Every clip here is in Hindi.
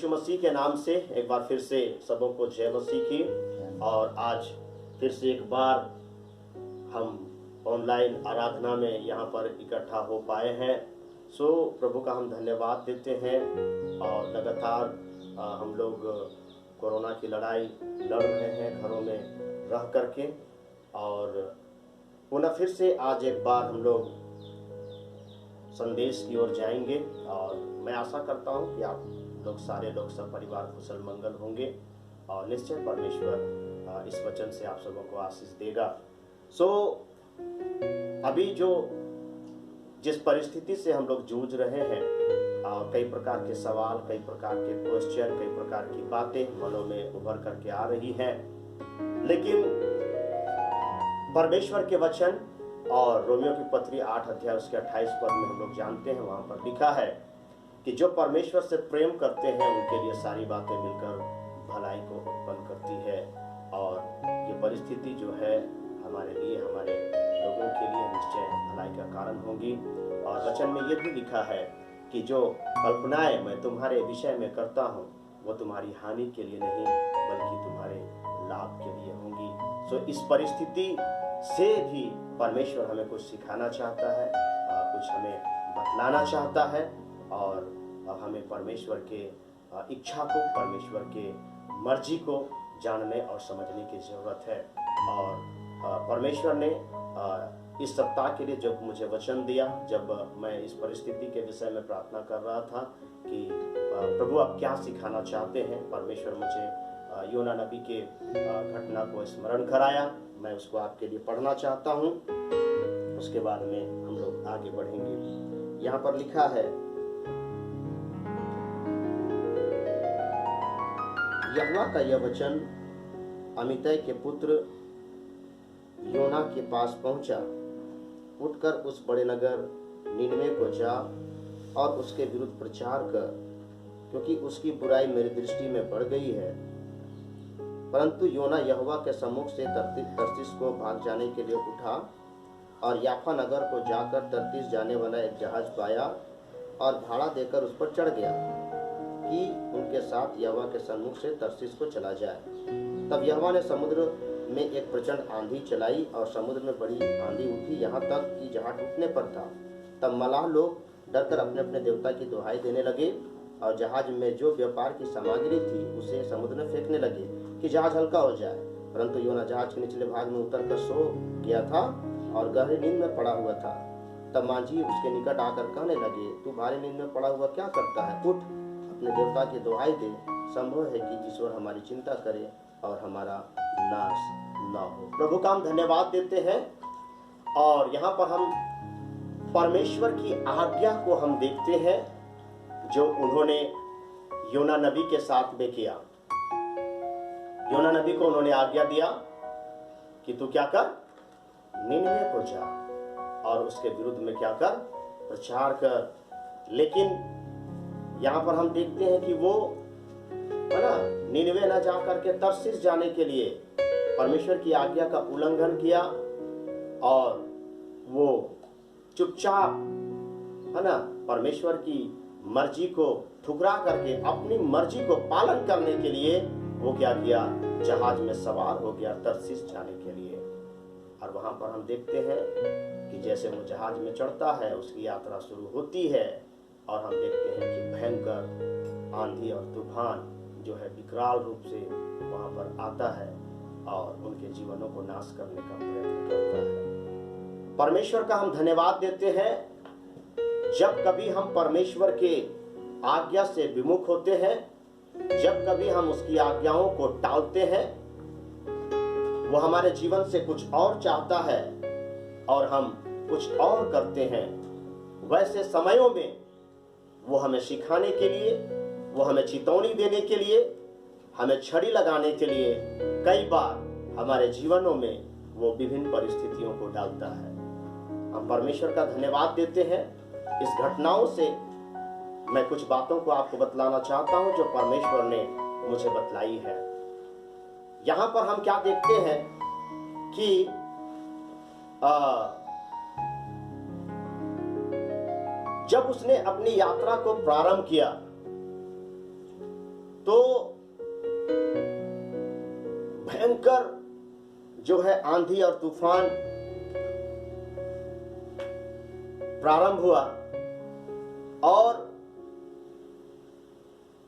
यीशु मसीह के नाम से एक बार फिर से सबों को जय मसीह की। और आज फिर से एक बार हम ऑनलाइन आराधना में यहाँ पर इकट्ठा हो पाए हैं। सो प्रभु का हम धन्यवाद देते हैं। और लगातार हम लोग कोरोना की लड़ाई लड़ रहे हैं घरों में रह करके, और पुनः फिर से आज एक बार हम लोग संदेश की ओर जाएंगे। और मैं आशा करता हूँ कि आप लोग सारे लोग सब परिवार कुशल मंगल होंगे, और निश्चय परमेश्वर इस वचन से आप सबों को आशीष देगा। सो अभी जिस परिस्थिति से हम लोग जूझ रहे हैं, कई प्रकार के सवाल, कई प्रकार के क्वेश्चन, कई प्रकार की बातें मनों में उभर करके आ रही हैं, लेकिन परमेश्वर के वचन और रोमियो की पत्री 8 अध्याय उसके 28 पद में हम लोग जानते हैं, वहां पर लिखा है कि जो परमेश्वर से प्रेम करते हैं उनके लिए सारी बातें मिलकर भलाई को उत्पन्न करती है। और ये परिस्थिति जो है हमारे लिए, हमारे लोगों के लिए निश्चय भलाई का कारण होगी। और वचन में ये भी लिखा है कि जो कल्पनाएं मैं तुम्हारे विषय में करता हूँ वो तुम्हारी हानि के लिए नहीं बल्कि तुम्हारे लाभ के लिए होंगी। सो इस परिस्थिति से भी परमेश्वर हमें कुछ सिखाना चाहता है, कुछ हमें बतलाना चाहता है, और हमें परमेश्वर के इच्छा को, परमेश्वर के मर्जी को जानने और समझने की जरूरत है। और परमेश्वर ने इस सप्ताह के लिए जब मुझे वचन दिया, जब मैं इस परिस्थिति के विषय में प्रार्थना कर रहा था कि प्रभु आप क्या सिखाना चाहते हैं, परमेश्वर मुझे योना नबी के घटना को स्मरण कराया। मैं उसको आपके लिए पढ़ना चाहता हूँ, उसके बाद में हम लोग आगे बढ़ेंगे। यहाँ पर लिखा है, यहोवा का यह वचन अमित्तै के पुत्र योना के पास पहुंचा, उठकर उस बड़े नगर नीनवे को जा और उसके विरुद्ध प्रचार कर, क्योंकि उसकी बुराई मेरी दृष्टि में बढ़ गई है। परंतु योना यहोवा के सम्मुख से तर्शीश को भाग जाने के लिए उठा और याफा नगर को जाकर तर्शीश जाने वाला एक जहाज पाया और भाड़ा देकर उस पर चढ़ गया कि उनके साथ यहोवा के सम्मुख से तर्शीश को चला जाए। तब यहोवा ने समुद्र में एक प्रचंड आंधी चलाई और समुद्र में बड़ी आंधी उठी, यहाँ तक कि जहाज टूटने पर था। तब मलाह लोग डरकर अपने अपने देवता की दुहाई देने लगे और जहाज में जो व्यापार की सामग्री थी उसे समुद्र में फेंकने लगे कि जहाज हल्का हो जाए। परंतु योना जहाज के निचले भाग में उतरकर सो गया था और गहरी नींद में पड़ा हुआ था। तब मांझी उसके निकट आकर कहने लगे, तू भारी नींद में पड़ा हुआ क्या करता है? उठ, अपने देवता की दुहाई दे। संभव है कि ईश्वर हमारी चिंता करे और हमारा नाश न हो। प्रभु का हम धन्यवाद देते हैं। और यहाँ पर हम परमेश्वर की आज्ञा को हम देखते हैं जो उन्होंने योना नबी के साथ में किया। योना नबी को उन्होंने आज्ञा दिया कि तू क्या कर, नीनवे को जा और उसके विरुद्ध में क्या कर, प्रचार कर। लेकिन यहाँ पर हम देखते हैं कि वो नीनवे न जा करके तर्शीश जाने के लिए परमेश्वर की आज्ञा का उल्लंघन किया और वो चुपचाप परमेश्वर की मर्जी को ठुकरा करके अपनी मर्जी को पालन करने के लिए वो क्या किया, जहाज में सवार हो गया तर्शीश जाने के लिए। और वहां पर हम देखते हैं कि जैसे वो जहाज में चढ़ता है उसकी यात्रा शुरू होती है और हम देखते हैं कि भयंकर आंधी और तूफान जो है विकराल रूप से वहां पर आता है और उनके जीवनों को नाश करने का प्रयत्न करता है। परमेश्वर का हम धन्यवाद देते हैं। जब कभी हम परमेश्वर के आज्ञा से विमुख होते हैं, जब कभी हम उसकी आज्ञाओं को टालते हैं, वो हमारे जीवन से कुछ और चाहता है और हम कुछ और करते हैं, वैसे समयों में वो हमें सिखाने के लिए, वो हमें चेतावनी देने के लिए, हमें छड़ी लगाने के लिए कई बार हमारे जीवनों में वो विभिन्न परिस्थितियों को डालता है। हम परमेश्वर का धन्यवाद देते हैं। इस घटनाओं से मैं कुछ बातों को आपको बतलाना चाहता हूं जो परमेश्वर ने मुझे बतलाई है। यहां पर हम क्या देखते हैं कि जब उसने अपनी यात्रा को प्रारंभ किया तो भयंकर जो है आंधी और तूफान प्रारंभ हुआ और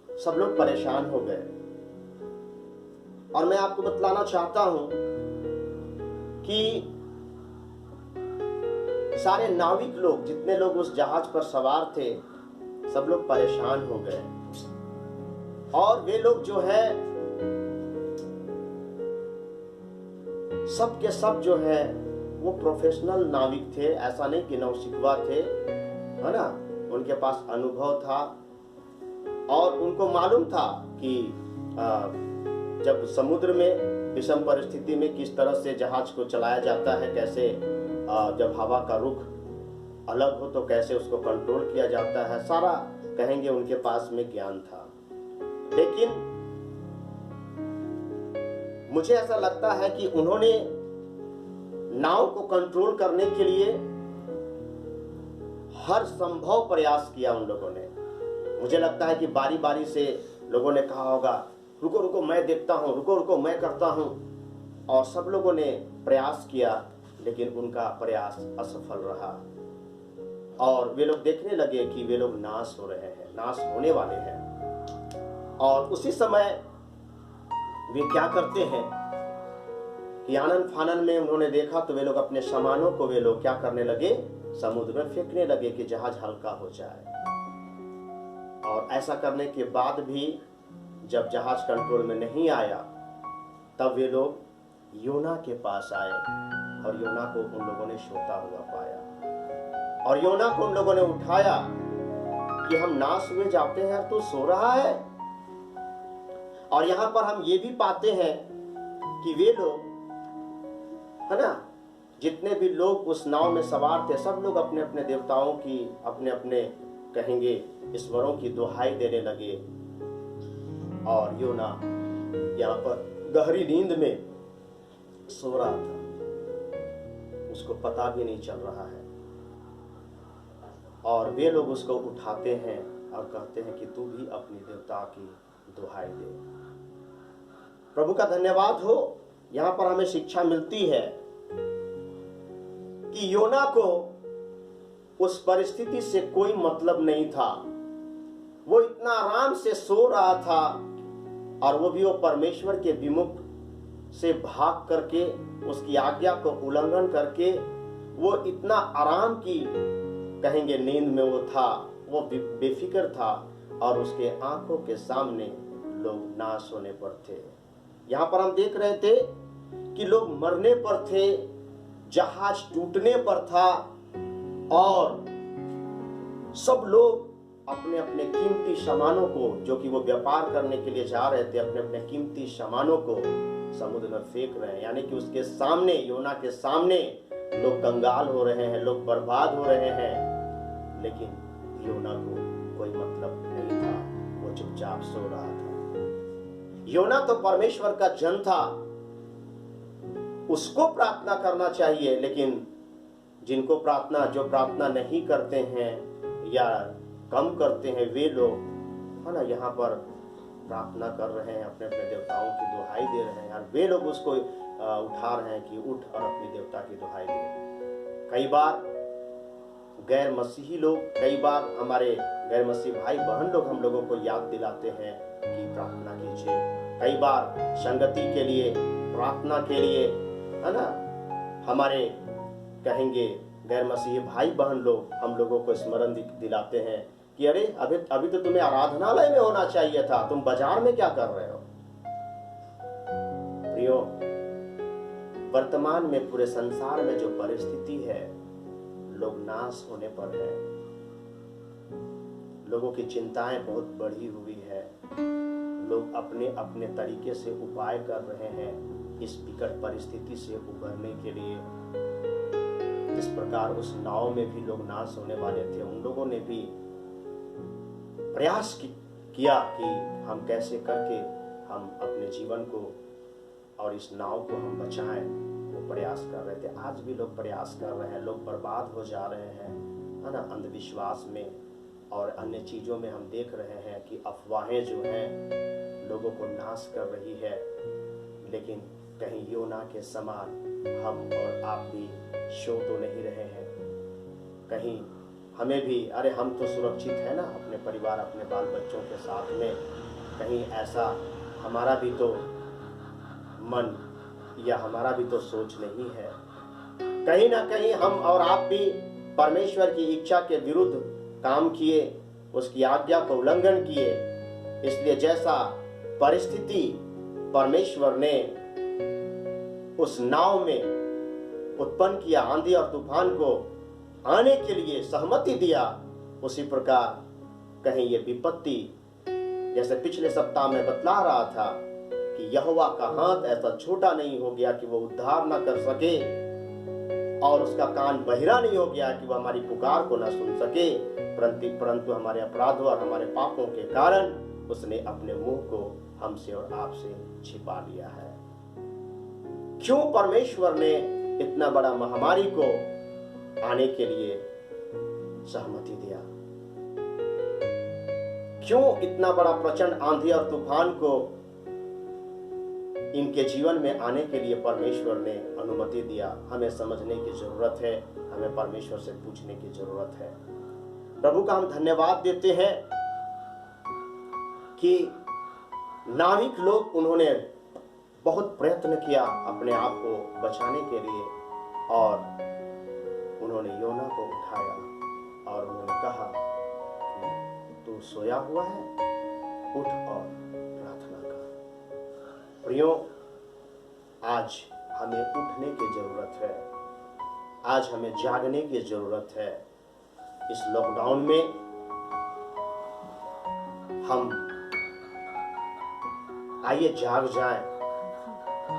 सब लोग परेशान हो गए। और मैं आपको बतलाना चाहता हूं कि सारे नाविक लोग, जितने लोग उस जहाज पर सवार थे, सब लोग परेशान हो गए। और वे लोग जो है सब के सब जो है वो प्रोफेशनल नाविक थे, ऐसा नहीं कि नौसिखवा थे, है ना। उनके पास अनुभव था और उनको मालूम था कि जब समुद्र में विषम परिस्थिति में किस तरह से जहाज को चलाया जाता है, कैसे जब हवा का रुख अलग हो तो कैसे उसको कंट्रोल किया जाता है, सारा कहेंगे उनके पास में ज्ञान था। लेकिन मुझे ऐसा लगता है कि उन्होंने नाव को कंट्रोल करने के लिए हर संभव प्रयास किया उन लोगों ने। मुझे लगता है कि बारी बारी से लोगों ने कहा होगा, रुको रुको मैं देखता हूं, रुको रुको मैं करता हूं। और सब लोगों ने प्रयास किया, लेकिन उनका प्रयास असफल रहा। और वे लोग देखने लगे कि वे लोग नाश हो रहे हैं, नाश होने वाले हैं। और उसी समय वे क्या करते हैं कि आनन फानन में उन्होंने देखा तो वे लोग अपने सामानों को वे लोग क्या करने लगे, समुद्र में फेंकने लगे कि जहाज हल्का हो जाए। और ऐसा करने के बाद भी जब जहाज कंट्रोल में नहीं आया, तब वे लोग योना के पास आए और योना को उन लोगों ने सोता हुआ पाया। और योना को उन लोगों ने उठाया कि हम नाश हुए जाते हैं, तू सो रहा है। और यहां पर हम ये भी पाते हैं कि वे लोग, है ना, जितने भी लोग उस नाव में सवार थे, सब लोग अपने अपने देवताओं की, अपने अपने कहेंगे ईश्वरों की दुहाई देने लगे। और योना यहाँ पर गहरी नींद में सो रहा था, उसको पता भी नहीं चल रहा है। और वे लोग उसको उठाते हैं और कहते हैं कि तू भी अपनी देवता की दुहाई दे। प्रभु का धन्यवाद हो, यहाँ पर हमें शिक्षा मिलती है कि योना को उस परिस्थिति से कोई मतलब नहीं था। वो इतना आराम से सो रहा था, और वो भी वो परमेश्वर के विमुख से भाग करके, उसकी आज्ञा को उल्लंघन करके, वो इतना आराम की कहेंगे नींद में वो था, वो बेफिक्र था। और उसके आंखों के सामने लोग नाश होने पर थे। यहाँ पर हम देख रहे थे कि लोग मरने पर थे, जहाज टूटने पर था, और सब लोग अपने अपने कीमती सामानों को, जो कि वो व्यापार करने के लिए जा रहे थे, अपने अपने कीमती सामानों को समुद्र में फेंक रहे हैं। यानी कि उसके सामने, योना के सामने लोग कंगाल हो रहे हैं, लोग बर्बाद हो रहे हैं। लेकिन योना को कोई मतलब नहीं था, वो चुपचाप सो रहा था। योना तो परमेश्वर का जन था, उसको प्रार्थना करना चाहिए। लेकिन जिनको प्रार्थना, जो प्रार्थना नहीं करते हैं या कम करते हैं, वे लोग, है ना, यहाँ पर प्रार्थना कर रहे हैं, अपने अपने देवताओं की दुहाई दे रहे हैं, और वे लोग उसको उठा रहे हैं कि उठ और अपनी देवता की दुहाई दे। कई बार गैर मसीही लोग, कई बार हमारे गैर मसीही भाई बहन लोग हम लोगों को याद दिलाते हैं कि प्रार्थना कीजिए। कई बार संगति के लिए, प्रार्थना के लिए, है ना, हमारे कहेंगे गैर मसीही भाई बहन लोग हम लोगों को स्मरण दिलाते हैं कि अरे अभी तो तुम्हें आराधनालय में होना चाहिए था, तुम बाजार में क्या कर रहे हो। प्रियो, वर्तमान में पूरे संसार में जो परिस्थिति है, लोग नाश होने पर है, लोगों की चिंताएं बहुत बढ़ी हुई है। लोग अपने अपने तरीके से उपाय कर रहे हैं इस विकट परिस्थिति से उबरने के लिए। इस प्रकार उस नाव में भी लोग नाश होने वाले थे। उन लोगों ने भी प्रयास किया कि हम कैसे करके हम अपने जीवन को और इस नाव को हम बचाएं। वो प्रयास कर रहे थे। आज भी लोग प्रयास कर रहे हैं। लोग बर्बाद हो जा रहे हैं, है ना, अंधविश्वास में और अन्य चीज़ों में हम देख रहे हैं कि अफवाहें जो हैं लोगों को नाश कर रही है, लेकिन कहीं योना के समान हम और आप भी सो तो नहीं रहे हैं। कहीं हमें भी, अरे हम तो सुरक्षित है ना अपने परिवार अपने बाल बच्चों के साथ में, कहीं ऐसा हमारा भी तो मन या हमारा भी तो सोच नहीं है। कहीं ना कहीं हम और आप भी परमेश्वर की इच्छा के विरुद्ध काम किए, उसकी आज्ञा को उल्लंघन किए। इसलिए जैसा परिस्थिति परमेश्वर ने उस नाव में उत्पन्न किया, आंधी और तूफान को आने के लिए सहमति दिया, उसी प्रकार कहीं ये विपत्ति, जैसे पिछले सप्ताह में बतला रहा था कि यहोवा का हाथ ऐसा छोटा नहीं हो गया कि वो उद्धार न कर सके, और उसका कान बहिरा नहीं हो गया कि वह हमारी पुकार को न सुन सके, परंतु हमारे अपराधों और हमारे पापों के कारण उसने अपने मुंह को हमसे और आपसे छिपा लिया है। क्यों परमेश्वर ने इतना बड़ा महामारी को आने के लिए सहमति दिया? क्यों इतना बड़ा प्रचंड आंधी और तूफान को इनके जीवन में आने के लिए परमेश्वर ने अनुमति दिया? हमें समझने की जरूरत है, हमें परमेश्वर से पूछने की जरूरत है। प्रभु का हम धन्यवाद देते हैं कि नाविक लोग, उन्होंने बहुत प्रयत्न किया अपने आप को बचाने के लिए, और उन्होंने योना को उठाया और उन्होंने कहा कि तू सोया हुआ है, उठ और प्रार्थना कर। प्रियो, आज हमें उठने की जरूरत है, आज हमें जागने की जरूरत है। इस लॉकडाउन में हम आइए जाग जाएं।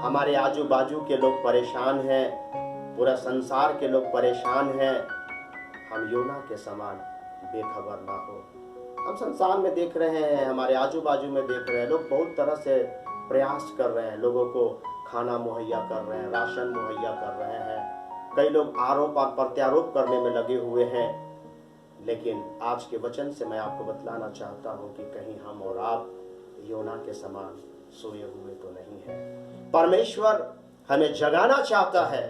हमारे आजू बाजू के लोग परेशान हैं, पूरा संसार के लोग परेशान हैं। हम योना के समान बेखबर ना हो। हम संसार में देख रहे हैं, हमारे आजू बाजू में देख रहे हैं, लोग बहुत तरह से प्रयास कर रहे हैं, लोगों को खाना मुहैया कर रहे हैं, राशन मुहैया कर रहे हैं। कई लोग आरोप और प्रत्यारोप करने में लगे हुए हैं। लेकिन आज के वचन से मैं आपको बतलाना चाहता हूं कि कहीं हम और आप योना के समान सोए हुए तो नहीं है। परमेश्वर हमें जगाना चाहता है,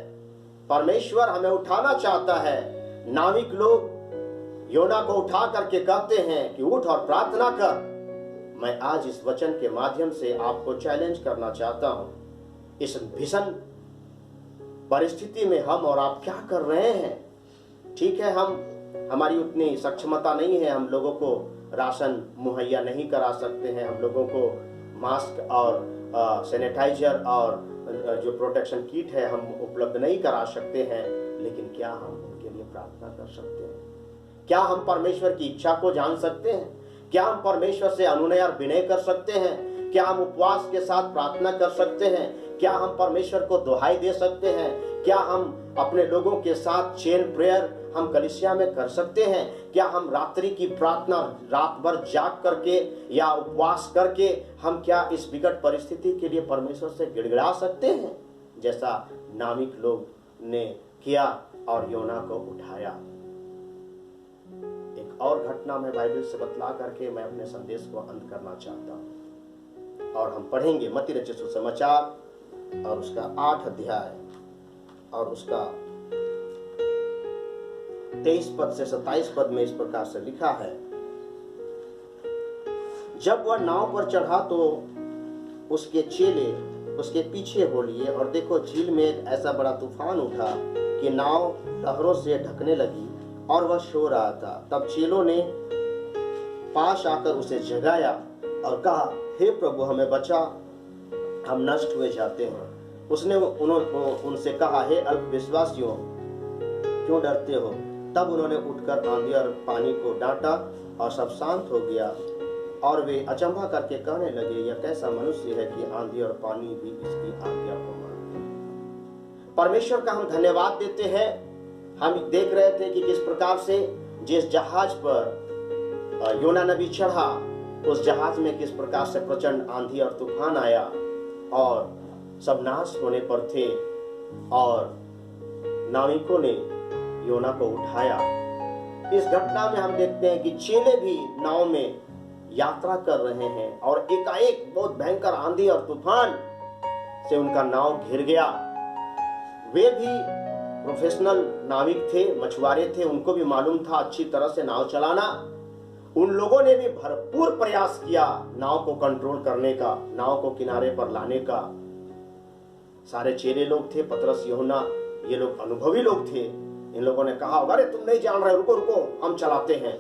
परमेश्वर हमें उठाना चाहता है। नाविक लोग योना को उठा करके कहते हैं कि उठ और प्रार्थना कर। मैं आज इस वचन के माध्यम से आपको चैलेंज करना चाहता हूं। इस भीषण परिस्थिति में हम और आप क्या कर रहे हैं? ठीक है, हमारी उतनी सक्षमता नहीं है, हम लोगों को राशन मुहैया नहीं करा सकते हैं, हम लोगों को मास्क और सैनिटाइजर और जो प्रोटेक्शन किट है हम उपलब्ध नहीं करा सकते हैं। लेकिन क्या हम उनके लिए प्रार्थना कर सकते हैं? क्या हम परमेश्वर की इच्छा को जान सकते हैं? क्या हम परमेश्वर से अनुनय और विनय कर सकते हैं? क्या हम उपवास के साथ प्रार्थना कर सकते हैं? क्या हम परमेश्वर को दुहाई दे सकते हैं? क्या हम अपने लोगों के साथ चेन प्रेयर हम कलीसिया में कर सकते हैं? क्या हम रात्रि की प्रार्थना रात भर जाग करके या उपवास करके हम क्या इस विकट परिस्थिति के लिए परमेश्वर से गिड़गिड़ा सकते हैं, जैसा नाविक लोग ने किया और योना को उठाया? एक और घटना मैं बाइबल से बतला करके मैं अपने संदेश को अंत करना चाहता हूं, और हम पढ़ेंगे मत्ती रचित सुसमाचार और उसका 8 अध्याय और उसका 23 पद से 27 पद में इस प्रकार से लिखा है। जब वह नाव पर चढ़ा तो उसके चेले उसके पीछे हो लिए, और देखो झील में एक ऐसा बड़ा तूफान उठा कि नाव लहरों से ढकने लगी और वह सो रहा था। तब चेलों ने पास आकर उसे जगाया और कहा, हे प्रभु हमें बचा, हम नष्ट हुए जाते हैं। उसने उनसे कहा, हे अल्पविश्वासियों, क्यों डरते हो? तब उन्होंने उठकर आंधी और पानी को डांटा और सब शांत हो गया, और वे अचंभा करके कहने लगे, यह कैसा मनुष्य है कि आंधी और पानी भी इसकी आज्ञा को मानते हैं। परमेश्वर का हम धन्यवाद देते हैं। हम देख रहे थे कि किस प्रकार से जिस जहाज पर योना नबी चढ़ा, उस जहाज में किस प्रकार से प्रचंड आंधी और तूफान आया और सब नाश होने पर थे, और नाविकों ने योना को उठाया इस घटना में हम देखते हैं कि चेले भी नाव में यात्रा कर रहे हैं और एकाएक बहुत भयंकर आंधी और तूफान से उनका नाव घिर गया। वे भी प्रोफेशनल नाविक थे, मछुआरे थे, उनको भी मालूम था अच्छी तरह से नाव चलाना। उन लोगों ने भी भरपूर प्रयास किया नाव को कंट्रोल करने का, नाव को किनारे पर लाने का। सारे चेले लोग थे, पतरस, यूहन्ना, ये लोग अनुभवी लोग थे। इन लोगों ने कहा होगा, अरे तुम नहीं जान रहे, रुको रुको हम चलाते हैं।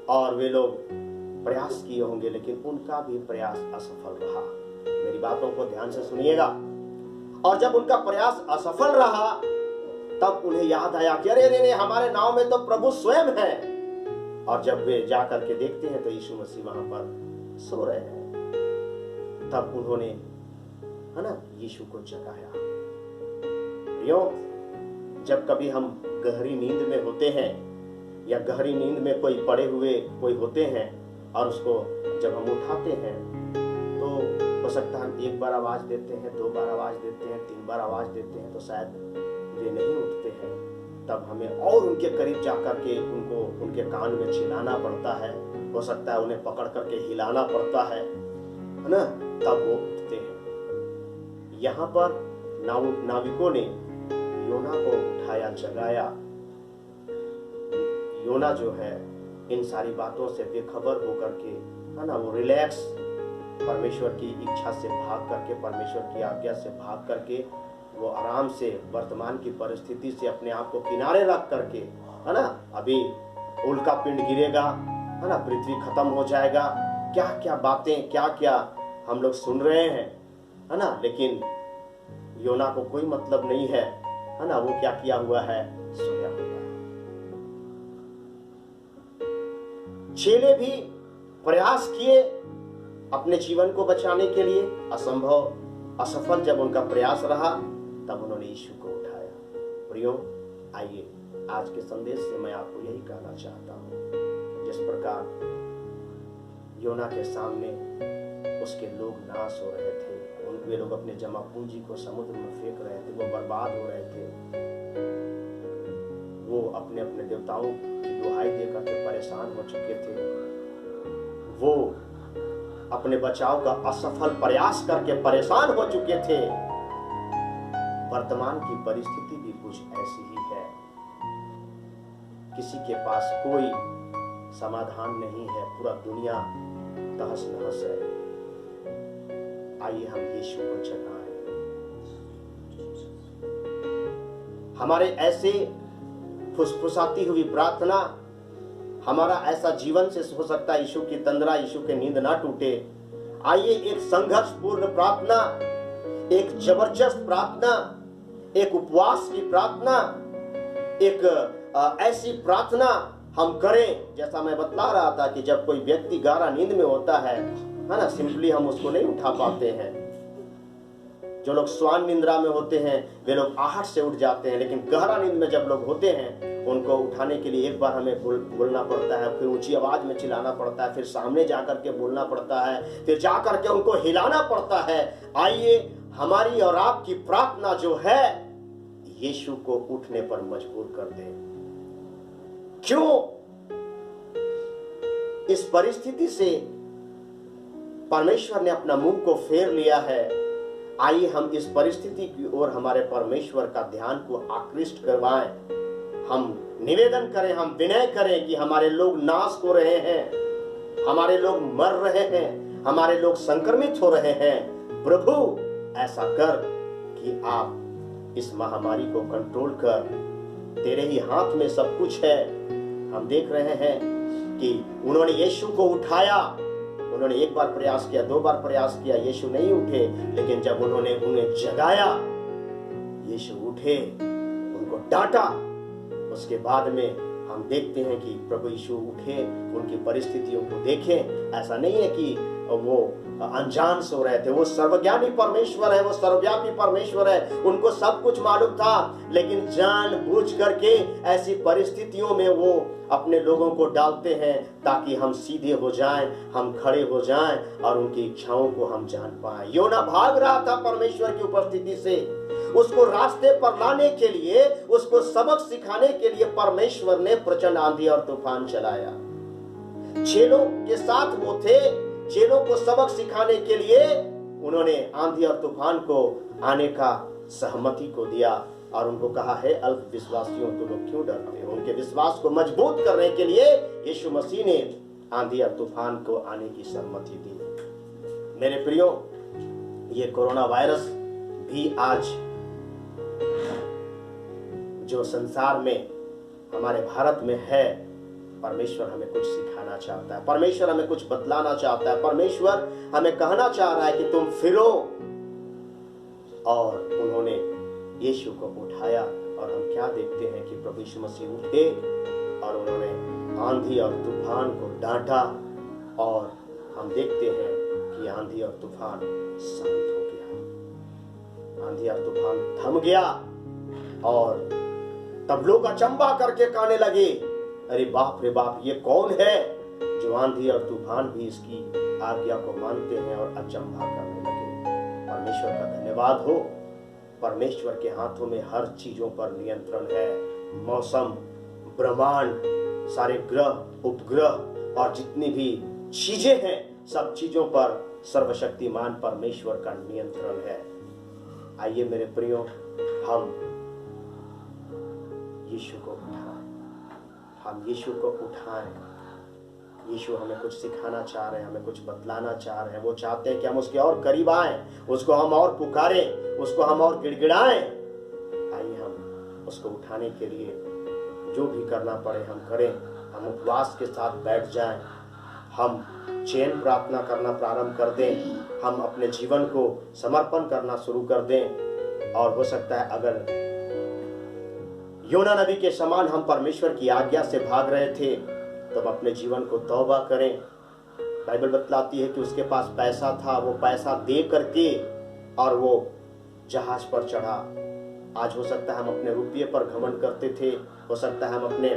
और वे लोग प्रयास किए होंगे, लेकिन उनका भी प्रयास असफल रहा। मेरी बातों को ध्यान से सुनिएगा। और जब उनका प्रयास असफल रहा तब उन्हें याद आया कि अरे रे, हमारे नाव में तो प्रभु स्वयं है। और जब वे जा करके देखते हैं तो यीशु मसीह वहां पर सो रहे हैं। तब उन्होंने, है ना, यीशु को जगाया। प्रियो, जब कभी हम गहरी नींद में होते हैं या गहरी नींद में कोई पड़े हुए कोई होते हैं और उसको जब हम उठाते हैं तो हो सकता है हम एक बार आवाज देते हैं, 2 बार आवाज देते हैं, 3 बार आवाज देते हैं, तो शायद वे नहीं उठते हैं। तब हमें और उनके करीब जाकर के उनको उनके कान में चिल्लाना पड़ता है, हो सकता है उन्हें पकड़ करके हिलाना पड़ता है ना, तब वो उठते हैं। यहाँ पर नाविकों ने योना को उठाया, जगाया। योना जो है इन सारी बातों से बेखबर होकर के, है ना, वो रिलैक्स, परमेश्वर की इच्छा से भाग करके, परमेश्वर की आज्ञा से भाग करके वो आराम से वर्तमान की परिस्थिति से अपने आप को किनारे रख करके, है ना, अभी उल्का पिंड गिरेगा, है ना, पृथ्वी खत्म हो जाएगा, क्या क्या बातें, क्या क्या हम लोग सुन रहे हैं, है ना, लेकिन योना को कोई मतलब नहीं है ना, वो क्या किया हुआ है, सोया हुआ है। चेले भी प्रयास किए अपने जीवन को बचाने के लिए, असफल जब उनका प्रयास रहा तब उन्होंने यीशु को उठाया। प्रियो, आइए आज के संदेश से मैं आपको यही कहना चाहता हूं, जिस प्रकार योना के सामने उसके लोग नाश हो रहे थे, वे लोग अपने जमा पूंजी को समुद्र में फेंक रहे थे, वो बर्बाद हो रहे थे, वो अपने अपने देवताओं की दुहाई देकर के परेशान हो चुके थे, वो अपने बचाव का असफल प्रयास करके परेशान हो चुके थे। वर्तमान की परिस्थिति भी कुछ ऐसी ही है। किसी के पास कोई समाधान नहीं है, पूरा दुनिया तहस नहस है। आइए हम यीशु को जगाएं। हमारे ऐसे फुसफुसाती हुई प्रार्थना, हमारा ऐसा जीवन से हो सकता है यीशु की तंद्रा, यीशु के नींद ना टूटे। आइए एक संघर्षपूर्ण प्रार्थना, एक जबरदस्त प्रार्थना, एक उपवास की प्रार्थना, एक ऐसी प्रार्थना हम करें, जैसा मैं बतला रहा था कि जब कोई व्यक्ति गहरा नींद में होता है ना, सिंपली हम उसको नहीं उठा पाते हैं। जो लोग स्वान निंद्रा में होते हैं वे लोग आहट से उठ जाते हैं, लेकिन गहरा नींद में जब लोग होते हैं उनको उठाने के लिए एक बार हमें बोलना पड़ता है, फिर ऊंची आवाज में चिल्लाना पड़ता है, फिर सामने जाकर के बोलना पड़ता है, फिर जाकर के उनको हिलाना पड़ता है। आइए हमारी और आपकी प्रार्थना जो है यीशु को उठने पर मजबूर कर दे। क्यों? इस परिस्थिति से परमेश्वर ने अपना मुंह को फेर लिया है। आइए हम इस परिस्थिति की ओर हमारे परमेश्वर का ध्यान को आकृष्ट करवाएं। हम निवेदन करें, हम विनय करें कि हमारे लोग नाश हो रहे हैं, हमारे लोग मर रहे हैं, हमारे लोग संक्रमित हो रहे हैं। प्रभु ऐसा कर कि आप इस महामारी को कंट्रोल कर, तेरे ही हाथ में सब कुछ है। हम देख रहे हैं कि उन्होंने यीशु को उठाया, उन्होंने एक बार प्रयास किया, 2 बार प्रयास किया, यीशु नहीं उठे, लेकिन जब उन्होंने उन्हें जगाया, यीशु उठे, उनको डांटा। उसके बाद में हम देखते हैं कि प्रभु यीशु उठे, उनकी परिस्थितियों को देखें। ऐसा नहीं है कि वो अनजान सो रहे थे, वो सर्वज्ञानी परमेश्वर है, वो सर्वव्यापी परमेश्वर है, उनको सब कुछ मालूम था, लेकिन जानबूझ करके ऐसी परिस्थितियों में वो अपने लोगों को डालते हैं ताकि हम सीधे हो जाएं, हम खड़े हो जाएं और उनकी इच्छाओं को हम जान पाएं। योना भाग रहा था परमेश्वर की उपस्थिति से, उसको रास्ते पर लाने के लिए, उसको सबक सिखाने के लिए परमेश्वर ने प्रचंड आंधी और तूफान चलाया। चेलों के साथ वो थे, चेलों को सबक सिखाने के लिए उन्होंने आंधी और तूफान को आने का सहमति को दिया और उनको कहा है, अल्प विश्वासियों तुम लोग क्यों डरते हो। उनके विश्वास को मजबूत करने के लिए यीशु मसीह ने आंधी और तूफान को आने की सहमति दी। मेरे प्रियो, ये कोरोना वायरस भी आज जो संसार में हमारे भारत में है, परमेश्वर हमें कुछ सिखाना चाहता है, परमेश्वर हमें कुछ बतलाना चाहता है, परमेश्वर हमें कहना चाह रहा है कि तुम फिरो। और उन्होंने यीशु को उठाया और हम क्या देखते हैं कि प्रभु यीशु मसीह उठे और उन्होंने आंधी और तूफान को डांटा और हम देखते हैं कि आंधी और तूफान शांत हो गया, आंधी और तूफान थम गया। और तब लोग अचंभा करके कहने लगे, अरे बाप रे बाप, ये कौन है जो आंधी और तूफान भी इसकी आज्ञा को मानते हैं और अचंभा करने लगे। परमेश्वर का धन्यवाद हो, परमेश्वर के हाथों में हर चीजों पर नियंत्रण है। मौसम, ब्रह्मांड, सारे ग्रह, उपग्रह और जितनी भी चीजें हैं, सब चीजों पर सर्वशक्तिमान परमेश्वर का नियंत्रण है। आइए मेरे प्रियो, हम यीशु को उठाएं, हम यीशु को उठाएं। यीशु हमें कुछ सिखाना चाह रहे हैं, हमें कुछ बतलाना चाह रहे हैं। वो चाहते हैं कि हम उसके और करीब आएं, उसको हम और पुकारें, उसको हम और गिड़गिड़ाएं। आइए हम उसको उठाने के लिए जो भी करना पड़े हम करें। हम उपवास के साथ बैठ जाएं, हम चैन प्रार्थना करना प्रारंभ कर दें, हम अपने जीवन को समर्पण करना शुरू कर दें। और हो सकता है अगर योना नबी के समान हम परमेश्वर की आज्ञा से भाग रहे थे, तो हम अपने जीवन को तौबा करें। बाइबल बतलाती है कि उसके पास पैसा था, वो पैसा दे करके और वो जहाज पर चढ़ा। आज हो सकता है हम अपने रुपये पर घमंड करते थे, हो सकता है हम अपने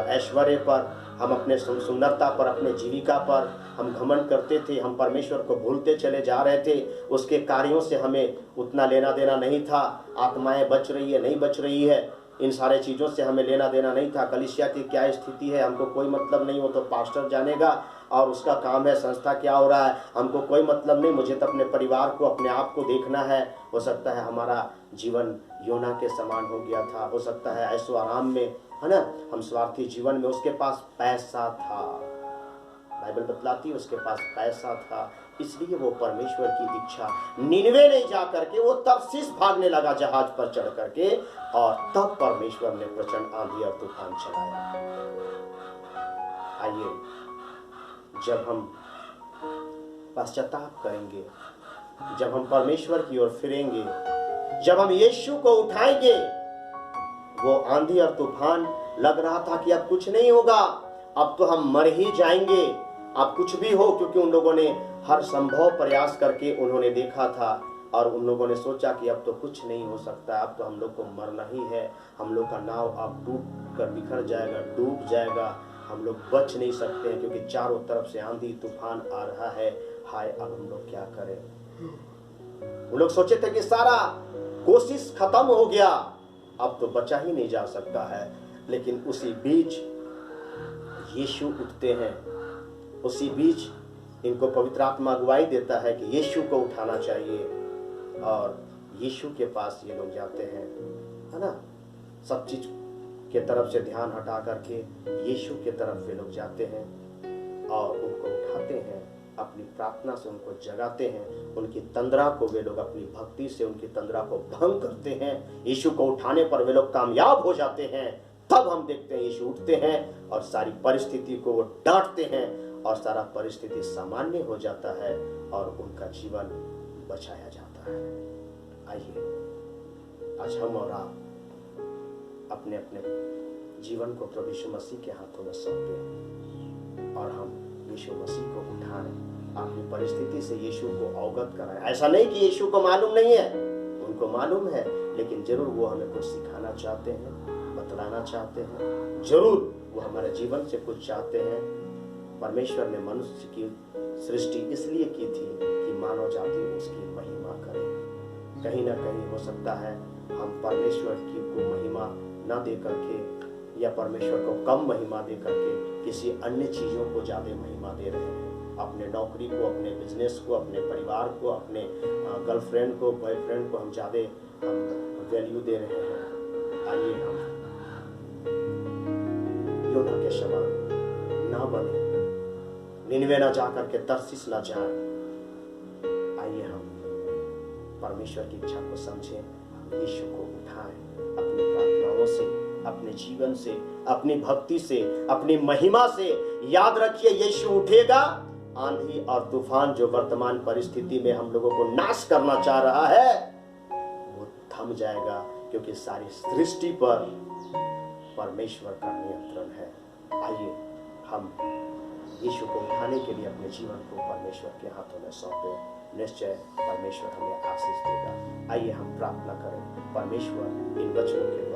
ऐश्वर्य पर, हम अपने सुंदरता पर, अपने जीविका पर हम घमंड करते थे। हम परमेश्वर को भूलते चले जा रहे थे। उसके कार्यों से हमें उतना लेना देना नहीं था। आत्माएं बच रही है, नहीं बच रही है, इन सारे चीज़ों से हमें लेना देना नहीं था। कलीसिया की क्या स्थिति है हमको कोई मतलब नहीं, वो तो पास्टर जानेगा और उसका काम है। संस्था क्या हो रहा है हमको कोई मतलब नहीं, मुझे तो अपने परिवार को, अपने आप को देखना है। हो सकता है हमारा जीवन योना के समान हो गया था, हो सकता है ऐसो आराम में, है ना, हम स्वार्थी जीवन में। उसके पास पैसा था, बाइबल बतलाती है उसके पास पैसा था, इसलिए वो परमेश्वर की इच्छा, निनवे नहीं जा करके वो तरसीस भागने लगा जहाज पर चढ़ करके, और तब परमेश्वर ने प्रचंड आंधी और तूफान चलाया। आइए, जब हम पश्चाताप करेंगे, जब हम परमेश्वर की ओर फिरेंगे, जब हम यीशु को उठाएंगे, वो आंधी और तूफान लग रहा था कि अब कुछ नहीं होगा, अब तो हम मर ही जाएंगे, अब कुछ भी हो, क्योंकि उन लोगों ने हर संभव प्रयास करके उन्होंने देखा था और उन लोगों ने सोचा कि अब तो कुछ नहीं हो सकता, अब तो हम लोग को मरना ही है, हम लोग का नाव अब टूट कर बिखर जाएगा, डूब जाएगा, हम लोग बच नहीं सकते हैं क्योंकि चारों तरफ से आंधी तूफान आ रहा है। हाय, अब हम लोग क्या करें। वो लोग सोचे थे कि सारा कोशिश खत्म हो गया, अब तो बचा ही नहीं जा सकता है। लेकिन उसी बीच यीशु उठते हैं, उसी बीच इनको पवित्र आत्मा अगुवाई देता है कि यीशु को उठाना चाहिए, और यीशु के पास ये लोग जाते हैं, है ना। सब चीज के तरफ से ध्यान हटा करके यीशु के तरफ वे लोग जाते हैं और उनको उठाते हैं, अपनी प्रार्थना से उनको जगाते हैं, उनकी तंद्रा को वे लोग अपनी भक्ति से उनकी तंद्रा को भंग करते हैं। यीशु को उठाने पर वे लोग कामयाब हो जाते हैं। तब हम देखते हैं यीशु उठते हैं और सारी परिस्थिति को वो डांटते हैं और सारा परिस्थिति सामान्य हो जाता है और उनका जीवन बचाया जाता है। आइए, आज हम और आप अपने अपने जीवन को प्रभु यीशु मसीह के हाथों में सौंपें और हम यीशु मसीह को उठाएं, अपनी परिस्थिति से यीशु को अवगत कराएं। ऐसा नहीं कि यीशु को मालूम नहीं है, उनको मालूम है, लेकिन जरूर वो हमें कुछ सिखाना चाहते हैं, बतलाना चाहते हैं, जरूर वो हमारे जीवन से कुछ चाहते हैं। परमेश्वर ने मनुष्य की सृष्टि इसलिए की थी कि मानव जाति उसकी महिमा करे। कहीं ना कहीं हो सकता है हम परमेश्वर की को महिमा ना दे करके या परमेश्वर को कम महिमा दे करके किसी अन्य चीज़ों को ज़्यादा महिमा दे रहे हैं। अपने नौकरी को, अपने बिजनेस को, अपने परिवार को, अपने गर्लफ्रेंड को, बॉयफ्रेंड को हम ज़्यादा वैल्यू दे रहे हैं। आइए हम योना के समान ना बने, निनवे ना जा करके तरसीस ना जाए। आइए हम परमेश्वर की इच्छा को समझें, यीशु को उठाएं अपनी प्रार्थनाओं से, अपने जीवन से, अपनी भक्ति से, अपनी महिमा से। याद रखिए, यीशु उठेगा। आंधी और तूफान जो वर्तमान परिस्थिति में हम लोगों को नाश करना चाह रहा है वो थम जाएगा, क्योंकि सारी सृष्टि पर परमेश्वर का नियंत्रण है। आइए हम यीशु को उठाने के लिए अपने जीवन को परमेश्वर के हाथों में सौंपें। निश्चय परमेश्वर हमें आशीष देगा। आइए हम प्रार्थना करें। परमेश्वर, इन वचनों के